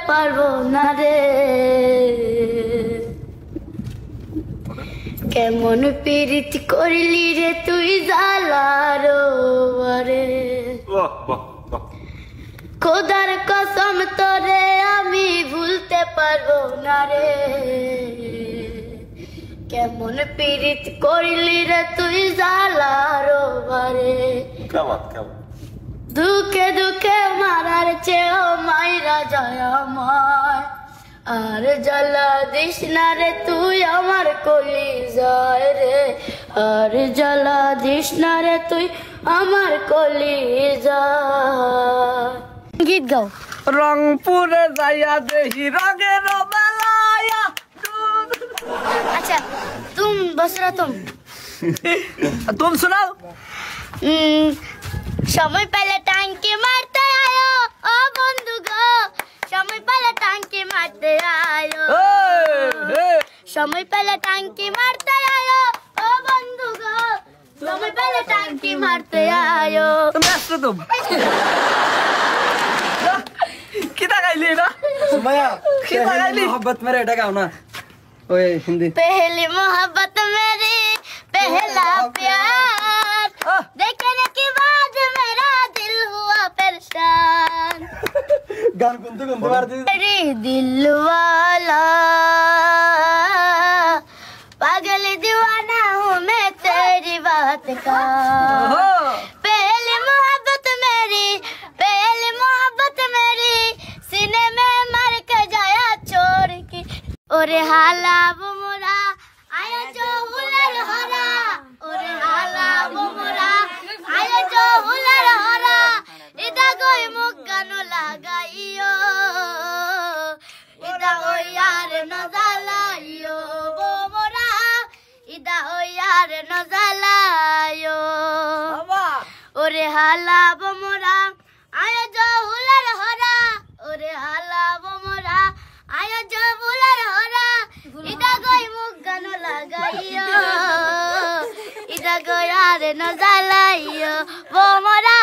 পারবো না রে কেমন পীড়িত করলি রে তুই জালার বারে খোদার কসম তোরে আমি ভুলতে পারবো না রে কেমন পীড়িত করলি রে তুই জালার বারে দুঃখে দুঃখে মারার চেয়েও মাইরা যায় আমার আর জ্বালা দিস না রে তুই আমার কলিজায় রে আর জ্বালা দিস না রে তুই আমার কলিজায় গীত গাও রংপুরে যাইয়া দেখি রঙের বেলায়া अच्छा तुम बसरा तुम सुनाओ समय पहले टांकी मारते आयो ओ बंधु गो समय पहले टांकी मारते आयो समय पहले टांकी मारते आयो ओ बंधु गो समय पहले टांकी मारते आयो तुम कितना गाइली ना सुमया कितना गाइली मोहब्बत मेरे डगा ना ओए हिंदी पहली मोहब्बत मेरी पहला प्यार देखने के बाद मेरा दिल हुआ परेशान गान गुंदू मार दी मेरी दिल वाला पागल दीवाना हूँ मैं तेरी बात का पहली मोहब्बत मेरी सीने में मर के जाया छोड़ की ओरे हाला वो मोरा आया जो हुलर हरा ओरे हाला वो मोरा आया जो हुलर हरा इदा कोई मुक्कानो लगाइयो इदा ओ यार न जलाइयो वो मोरा इदा ओ यार न जलाइयो ओरे हाला वो मोरा आया जो हुलर हरा ओरे हाला वो मोरा आया जो हुलर हरा इदा कोई मुक्कानो लगाइयो इदा को यार न जलाइयो वो मोरा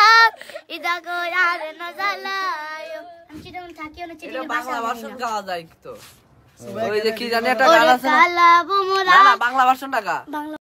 इदा को यार न जलाइयो हम चिड़ियों থাকিও না চিড়িয়ার বাংলা ভাষণ গাওয়া যায় তো ওই যে কি জানি একটা গান আছে কালা वो मोरा না বাংলা ভাষণটা গা